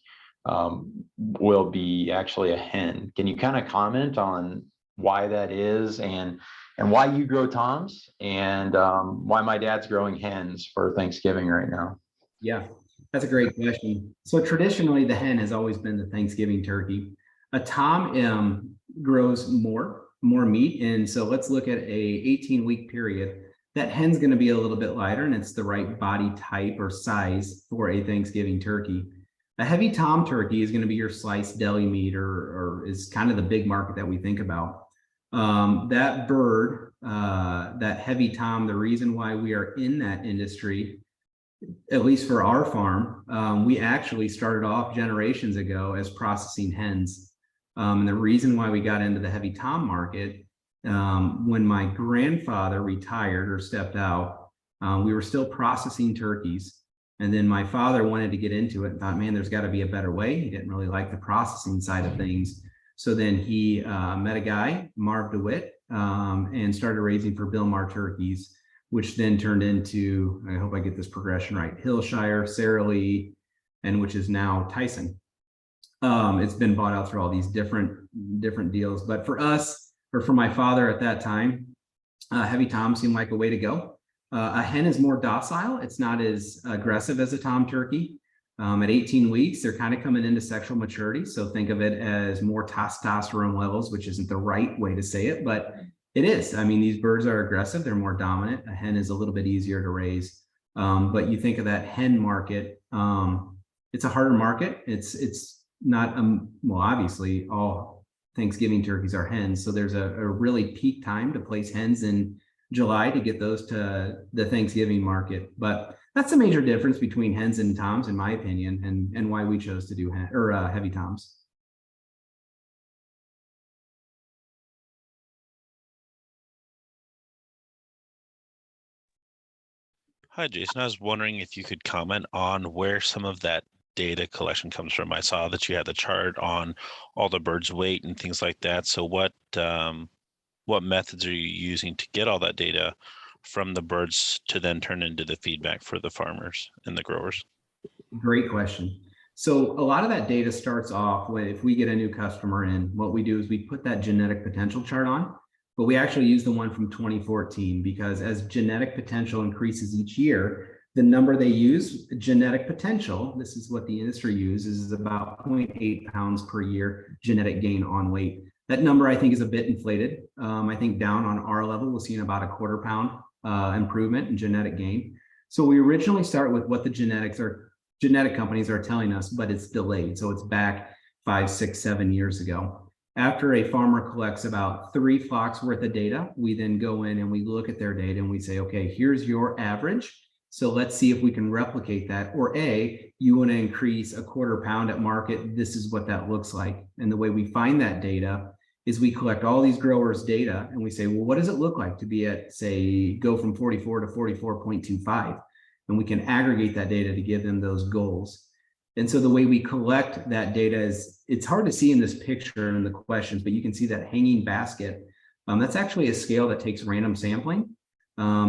will be actually a hen. Can you kind of comment on why that is and why you grow toms and why my dad's growing hens for Thanksgiving right now? Yeah, that's a great question. So traditionally, the hen has always been the Thanksgiving turkey. A tom grows more meat, and so let's look at a 18-week period. That hen's going to be a little bit lighter, and it's the right body type or size for a Thanksgiving turkey. A heavy tom turkey is going to be your sliced deli meat, or is kind of the big market that we think about. That bird, that heavy tom, the reason why we are in that industry, at least for our farm, we actually started off generations ago as processing hens. And the reason why we got into the heavy tom market, when my grandfather retired or stepped out, we were still processing turkeys. And then my father wanted to get into it and thought, man, there's got to be a better way. He didn't really like the processing side of things. So then he met a guy, Marv DeWitt, and started raising for Bill Maher turkeys, which then turned into, I hope I get this progression right, Hillshire, Sara Lee, and which is now Tyson. It's been bought out through all these different deals. But for us, or for my father at that time, heavy tom seemed like a way to go. A hen is more docile. It's not as aggressive as a tom turkey. At 18 weeks, they're kind of coming into sexual maturity. So think of it as more testosterone levels, which isn't the right way to say it, but it is. I mean, these birds are aggressive. They're more dominant. A hen is a little bit easier to raise. But you think of that hen market, it's a harder market. It's not, well, obviously all Thanksgiving turkeys are hens. So there's a really peak time to place hens in July to get those to the Thanksgiving market. But that's a major difference between hens and toms, in my opinion, and why we chose to do heavy toms. Hi, Jason. I was wondering if you could comment on where some of that data collection comes from. I saw that you had the chart on all the birds' weight and things like that. So what methods are you using to get all that data from the birds to then turn into the feedback for the farmers and the growers? Great question. So a lot of that data starts off with, if we get a new customer in, what we do is we put that genetic potential chart on, but we actually use the one from 2014 because as genetic potential increases each year, the number they use, genetic potential, this is what the industry uses, is about 0.8 pounds per year genetic gain on weight. That number I think is a bit inflated. I think down on our level, we're seeing about a 1/4 pound improvement in genetic gain. So we originally start with what the genetic companies are telling us, but it's delayed. So it's back 5, 6, 7 years ago. After a farmer collects about 3 flocks worth of data, we then go in and we look at their data and we say, okay, here's your average. So let's see if we can replicate that. Or A, you want to increase a 1/4 pound at market. This is what that looks like. And the way we find that data is we collect all these growers' data and we say, well, what does it look like to be at, say, go from 44 to 44.25? And we can aggregate that data to give them those goals. And so the way we collect that data is, it's hard to see in this picture in the questions, but you can see that hanging basket. That's actually a scale that takes random sampling.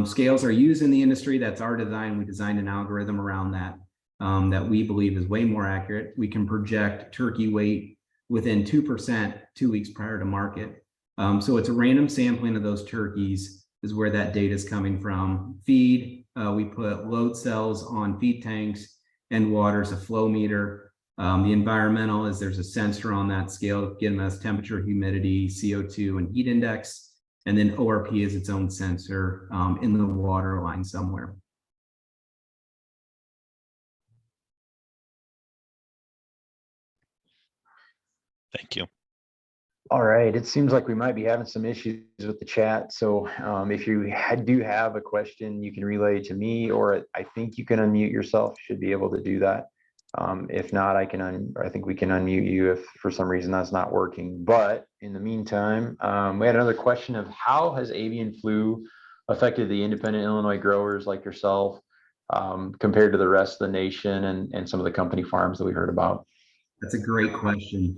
Scales are used in the industry. That's our design. We designed an algorithm around that that we believe is way more accurate. We can project turkey weight within 2% 2 weeks prior to market. So it's a random sampling of those turkeys is where that data is coming from. Feed, we put load cells on feed tanks, and water is a flow meter. The environmental is there's a sensor on that scale giving us temperature, humidity, CO2, and heat index. And then ORP is its own sensor in the water line somewhere. Thank you. All right, it seems like we might be having some issues with the chat. So if you do have a question, you can relay it to me, or I think you can unmute yourself. You should be able to do that. If not, I think we can unmute you if for some reason that's not working. But in the meantime, we had another question of how has avian flu affected the independent Illinois growers like yourself compared to the rest of the nation and some of the company farms that we heard about? That's a great question.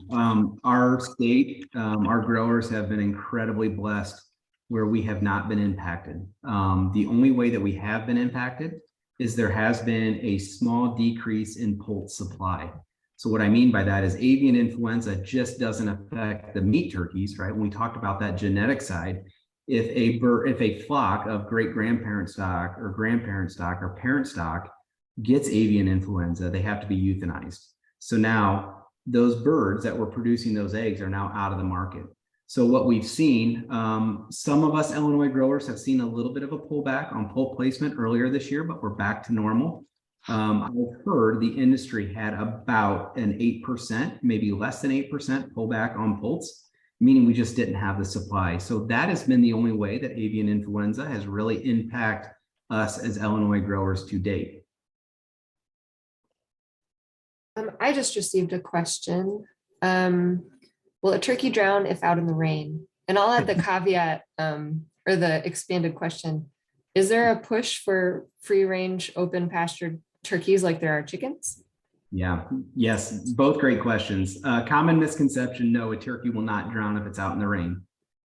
Our state, our growers have been incredibly blessed where we have not been impacted. The only way that we have been impacted is there has been a small decrease in poult supply. So what I mean by that is avian influenza just doesn't affect the meat turkeys, right? When we talked about that genetic side, if a flock of great grandparent stock or grandparent stock or parent stock gets avian influenza, they have to be euthanized. So now those birds that were producing those eggs are now out of the market. So what we've seen, some of us Illinois growers have seen a little bit of a pullback on poult placement earlier this year, but we're back to normal. I've heard the industry had about an 8%, maybe less than 8% pullback on poults, meaning we just didn't have the supply. So that has been the only way that avian influenza has really impacted us as Illinois growers to date. I just received a question. Will a turkey drown if out in the rain? And I'll add the caveat or the expanded question. Is there a push for free range, open pasture turkeys like there are chickens? Yeah, yes, both great questions. Common misconception, no, a turkey will not drown if it's out in the rain.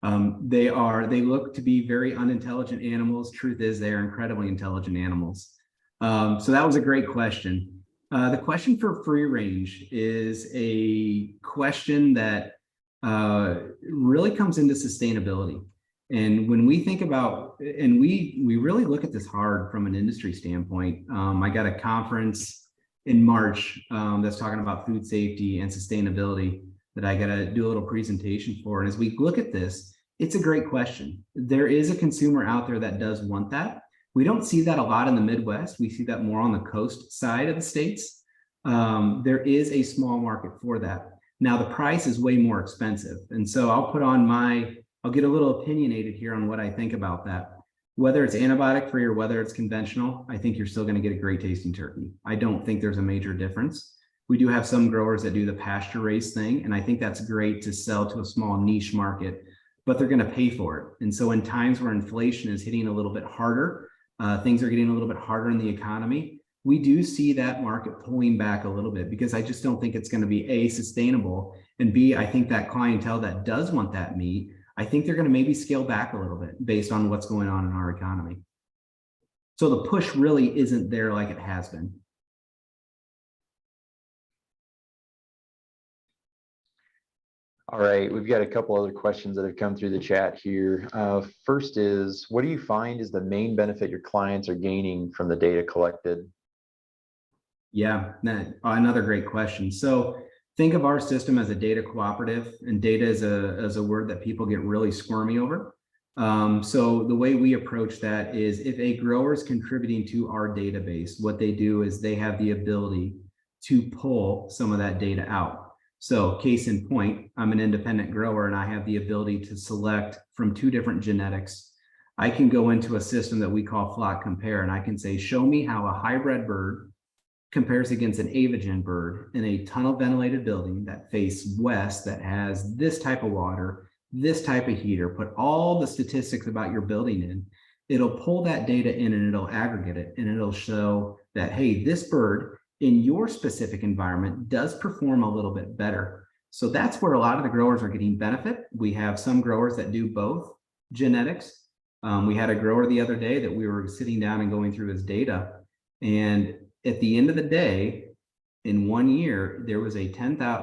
They look to be very unintelligent animals. Truth is they are incredibly intelligent animals. So that was a great question. The question for free range is a question that really comes into sustainability. And when we think about, and we really look at this hard from an industry standpoint. I got a conference in March that's talking about food safety and sustainability that I got to do a little presentation for. And as we look at this, it's a great question. There is a consumer out there that does want that. We don't see that a lot in the Midwest. We see that more on the coast side of the states. There is a small market for that. Now the price is way more expensive. And so I'll get a little opinionated here on what I think about that. Whether it's antibiotic free or whether it's conventional, I think you're still going to get a great tasting turkey. I don't think there's a major difference. We do have some growers that do the pasture raised thing, and I think that's great to sell to a small niche market, but they're going to pay for it. And so in times where inflation is hitting a little bit harder, things are getting a little bit harder in the economy, we do see that market pulling back a little bit, because I just don't think it's going to be A, sustainable, and B, I think that clientele that does want that meat, I think they're going to maybe scale back a little bit based on what's going on in our economy. So the push really isn't there like it has been. All right, we've got a couple other questions that have come through the chat here. First is, what do you find is the main benefit your clients are gaining from the data collected? Yeah, another great question. So think of our system as a data cooperative, and data is a word that people get really squirmy over. So the way we approach that is, if a grower is contributing to our database, what they do is they have the ability to pull some of that data out. So case in point, I'm an independent grower and I have the ability to select from 2 different genetics. I can go into a system that we call Flock Compare, and I can say, show me how a hybrid bird compares against an Avagen bird in a tunnel ventilated building that faces west, that has this type of water, this type of heater, put all the statistics about your building in. It'll pull that data in and it'll aggregate it, and it'll show that, hey, this bird in your specific environment does perform a little bit better. So that's where a lot of the growers are getting benefit. We have some growers that do both genetics. We had a grower the other day that we were sitting down and going through his data, and at the end of the day, in 1 year, there was a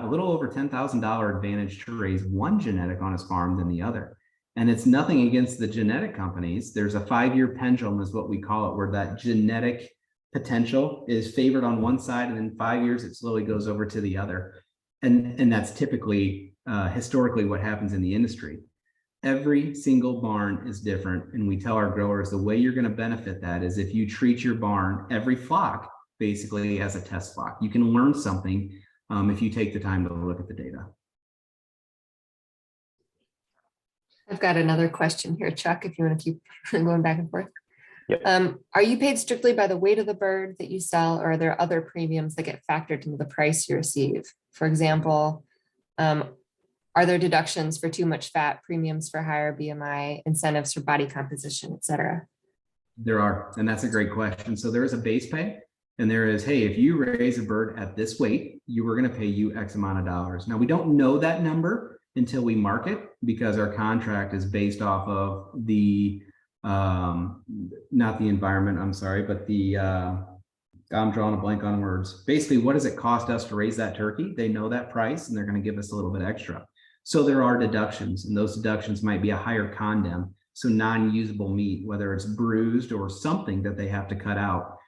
little over $10,000 advantage to raise one genetic on his farm than the other. And it's nothing against the genetic companies. There's a 5-year pendulum, is what we call it, where that genetic potential is favored on one side, and in 5 years, it slowly goes over to the other. And that's typically, historically, what happens in the industry. Every single barn is different. And we tell our growers, the way you're going to benefit that is if you treat your barn, every flock, basically as a test flock. You can learn something if you take the time to look at the data. I've got another question here, Chuck, if you want to keep going back and forth. Yep. Are you paid strictly by the weight of the bird that you sell, or are there other premiums that get factored into the price you receive? For example, are there deductions for too much fat, premiums for higher BMI, incentives for body composition, et cetera? There are, and that's a great question. So there is a base pay, and there is, hey, if you raise a bird at this weight, we're going to pay you X amount of dollars. Now, we don't know that number until we market, because our contract is based off of the not the environment, I'm sorry, but the I'm drawing a blank on words. Basically, what does it cost us to raise that turkey? They know that price, and they're going to give us a little bit extra. So there are deductions, and those deductions might be a higher condem, so non-usable meat, whether it's bruised or something that they have to cut out.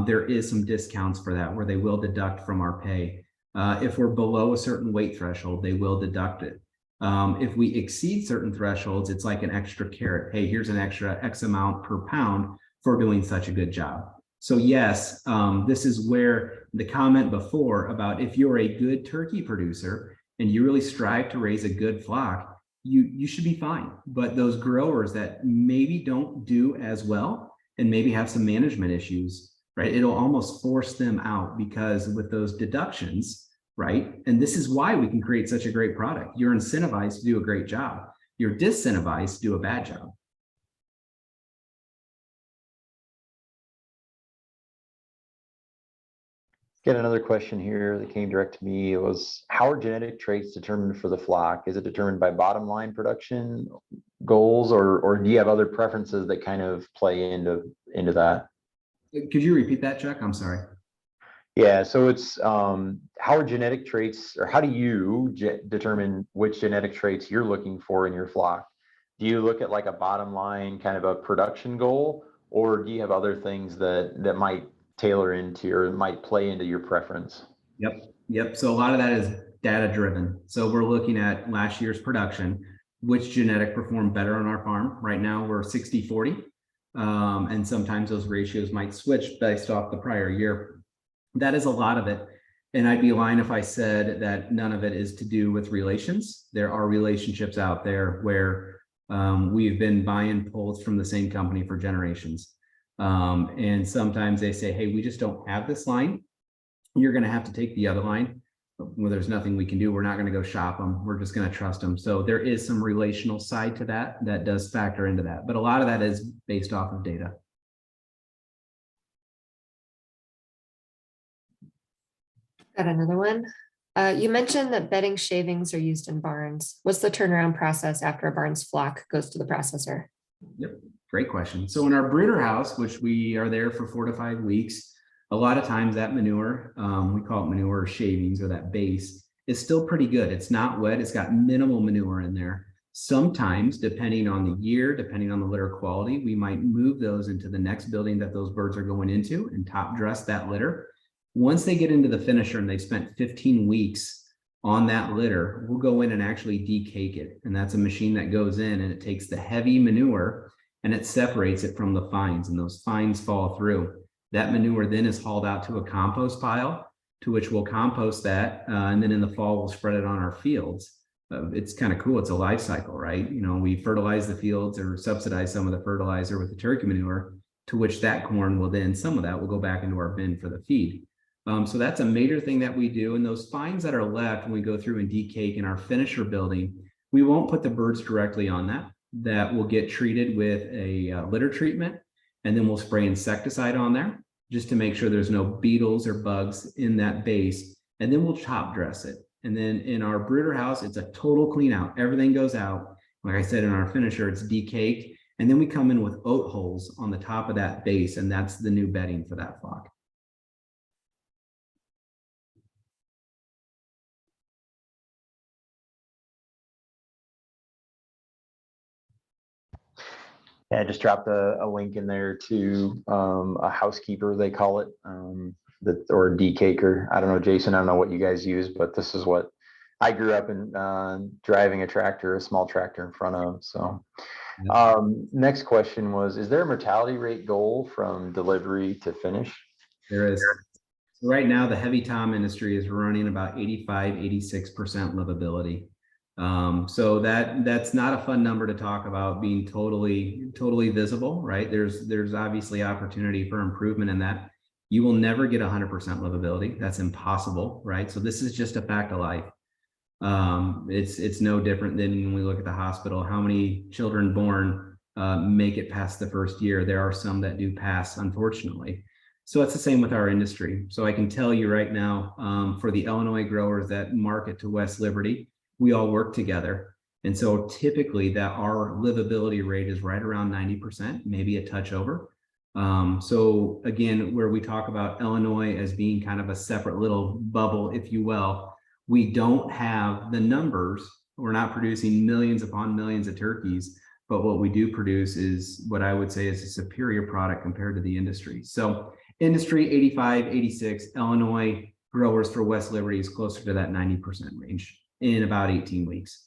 There is some discounts for that, where they will deduct from our pay. If we're below a certain weight threshold, they will deduct it. If we exceed certain thresholds, it's like an extra carrot. Hey, here's an extra X amount per pound for doing such a good job. So yes, this is where the comment before about, if you're a good turkey producer and you really strive to raise a good flock, you should be fine. But those growers that maybe don't do as well and maybe have some management issues, right? It'll almost force them out, because with those deductions, right? And this is why we can create such a great product. You're incentivized to do a great job. You're disincentivized to do a bad job. Get another question here that came direct to me. It was, how are genetic traits determined for the flock? Is it determined by bottom line production goals, or do you have other preferences that kind of play into that? Could you repeat that, Chuck? I'm sorry. Yeah, so it's how are genetic traits, or how do you determine which genetic traits you're looking for in your flock? Do you look at like a bottom line kind of a production goal, or do you have other things that might tailor into or might play into your preference? Yep. So a lot of that is data driven. So we're looking at last year's production, which genetic performed better on our farm. Right now we're 60-40. And sometimes those ratios might switch based off the prior year. That is a lot of it. And I'd be lying if I said that none of it is to do with relations. There are relationships out there where we've been buying poles from the same company for generations. And sometimes they say, hey, we just don't have this line. You're going to have to take the other line. Well, there's nothing we can do. We're not going to go shop them. We're just going to trust them. So there is some relational side to that that does factor into that. But a lot of that is based off of data. Got another one. You mentioned that bedding shavings are used in barns. What's the turnaround process after a barn's flock goes to the processor? Yep, great question. So in our brooder house, which we are there for 4 to 5 weeks, a lot of times that manure, we call it manure shavings, or that base, is still pretty good. It's not wet. It's got minimal manure in there. Sometimes, depending on the year, depending on the litter quality, we might move those into the next building that those birds are going into and top dress that litter. Once they get into the finisher and they've spent 15 weeks on that litter, we'll go in and actually decake it. And that's a machine that goes in and it takes the heavy manure and it separates it from the fines, and those fines fall through. That manure then is hauled out to a compost pile, to which we'll compost that. And then in the fall, we'll spread it on our fields. It's kind of cool. It's a life cycle, right? You know, we fertilize the fields or subsidize some of the fertilizer with the turkey manure, to which that corn will then, some of that will go back into our bin for the feed. So that's a major thing that we do. And those fines that are left when we go through and decake in our finisher building, we won't put the birds directly on that. That will get treated with a litter treatment, and then we'll spray insecticide on there just to make sure there's no beetles or bugs in that base. And then we'll top dress it. And then in our brooder house, it's a total clean out. Everything goes out. Like I said, in our finisher, it's decaked. And then we come in with oat holes on the top of that base, and that's the new bedding for that flock. Yeah, I just dropped a link in there to a housekeeper, they call it, or a decaker. I don't know, Jason, I don't know what you guys use, but this is what I grew up in, driving a small tractor in front of. So next question was, is there a mortality rate goal from delivery to finish? There is. So right now, the heavy tom industry is running about 85, 86% livability. So that's not a fun number to talk about being totally visible, right? There's obviously opportunity for improvement in that. You will never get 100% livability. That's impossible, right? So this is just a fact of life. It's no different than when we look at the hospital. How many children born make it past the first year? There are some that do pass, unfortunately. So it's the same with our industry. So I can tell you right now, for the Illinois growers that market to West Liberty, we all work together. And so typically that our livability rate is right around 90%, maybe a touch over. So again, where we talk about Illinois as being kind of a separate little bubble, if you will, we don't have the numbers. We're not producing millions upon millions of turkeys, but what we do produce is what I would say is a superior product compared to the industry. So industry 85, 86, Illinois growers for West Liberty is closer to that 90% range in about 18 weeks.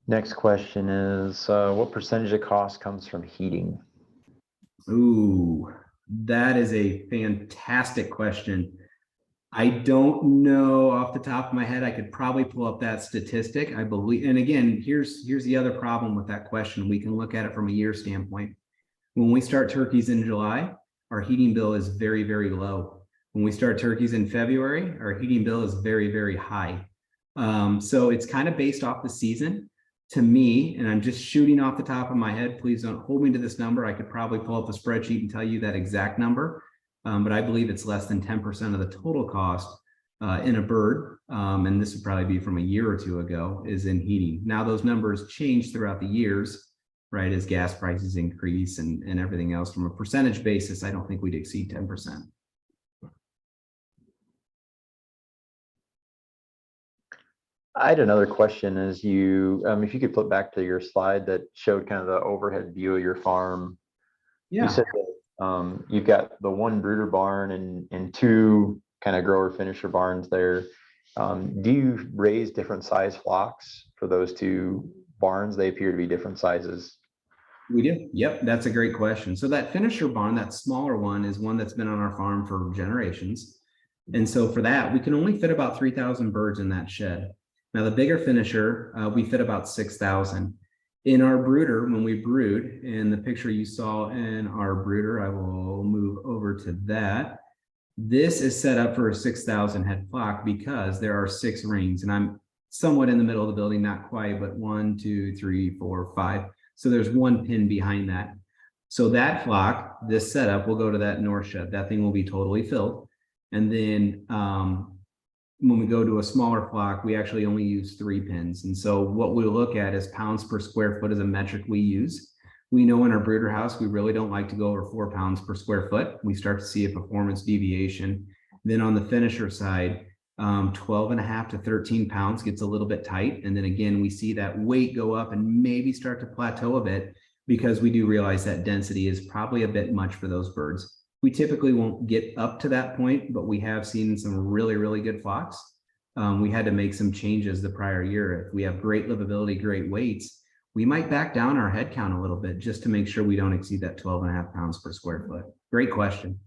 Next question is, what percentage of cost comes from heating? Ooh, that is a fantastic question. I don't know off the top of my head. I could probably pull up that statistic. I believe, and again, here's the other problem with that question. We can look at it from a year standpoint. When we start turkeys in July, our heating bill is very, very low. When we start turkeys in February, our heating bill is very, very high. So it's kind of based off the season. To me, and I'm just shooting off the top of my head, please don't hold me to this number. I could probably pull up a spreadsheet and tell you that exact number, but I believe it's less than 10% of the total cost in a bird, and this would probably be from a year or two ago, is in heating. Now those numbers change throughout the years, right, as gas prices increase and everything else. From a percentage basis, I don't think we'd exceed 10%. I had another question as if you could flip back to your slide that showed kind of the overhead view of your farm. Yeah. You said that you've got the one brooder barn and two kind of grower finisher barns there. Do you raise different size flocks for those two barns? They appear to be different sizes We do. Yep, that's a great question. So that finisher barn, that smaller one, is one that's been on our farm for generations. And so for that, we can only fit about 3,000 birds in that shed. Now the bigger finisher, we fit about 6,000. In our brooder, when we brood, in the picture you saw in our brooder, I will move over to that. This is set up for a 6,000 head flock because there are 6 rings, and I'm somewhat in the middle of the building, not quite, but 1, 2, 3, 4, 5. So there's 1 pin behind that. So that flock, this setup will go to that north shed. That thing will be totally filled. And then when we go to a smaller flock, we actually only use 3 pins. And so what we'll look at is pounds per square foot as a metric we use. We know in our brooder house, we really don't like to go over 4 pounds per square foot. We start to see a performance deviation. Then on the finisher side, 12.5 to 13 pounds gets a little bit tight. And then again, we see that weight go up and maybe start to plateau a bit because we do realize that density is probably a bit much for those birds. We typically won't get up to that point, but we have seen some really, really good flocks. We had to make some changes the prior year. If we have great livability, great weights, we might back down our head count a little bit just to make sure we don't exceed that 12.5 pounds per square foot. Great question.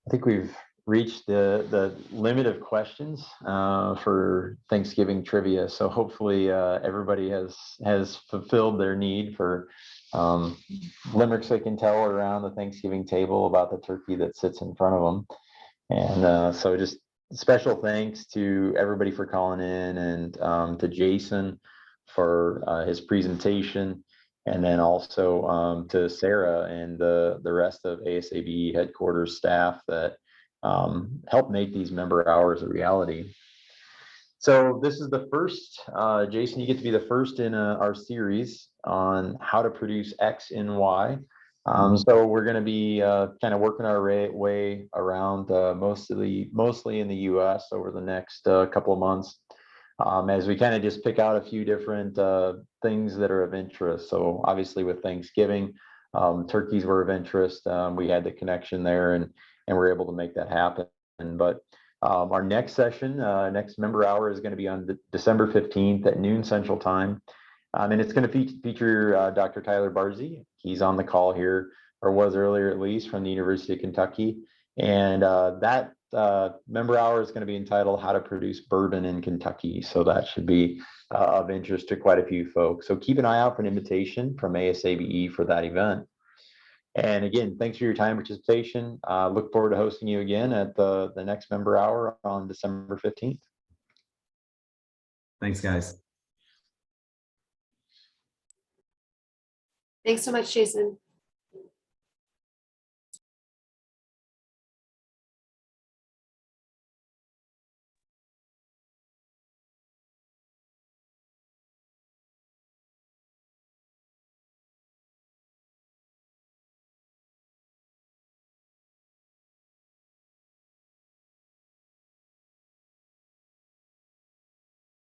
I think we've reached the limit of questions for Thanksgiving trivia. So hopefully everybody has fulfilled their need for limericks they can tell around the Thanksgiving table about the turkey that sits in front of them. And so just special thanks to everybody for calling in, and to Jason for his presentation. And then also to Sarah and the rest of ASABE headquarters staff that helped make these member hours a reality. So this is the first, Jason, you get to be the first in our series on how to produce X in Y. So we're going to be kind of working our way around mostly in the US over the next couple of months. As we kind of just pick out a few different things that are of interest. So obviously with Thanksgiving, turkeys were of interest. We had the connection there, and we're able to make that happen. But our next session, next member hour, is going to be on December 15th at noon Central Time. And it's going to feature Dr. Tyler Barzy. He's on the call here, or was earlier at least, from the University of Kentucky. And that member hour is going to be entitled How to Produce Bourbon in Kentucky. So that should be of interest to quite a few folks. So keep an eye out for an invitation from ASABE for that event. And again, thanks for your time and participation. Look forward to hosting you again at the next member hour on December 15th. Thanks, guys. Thanks so much, Jason.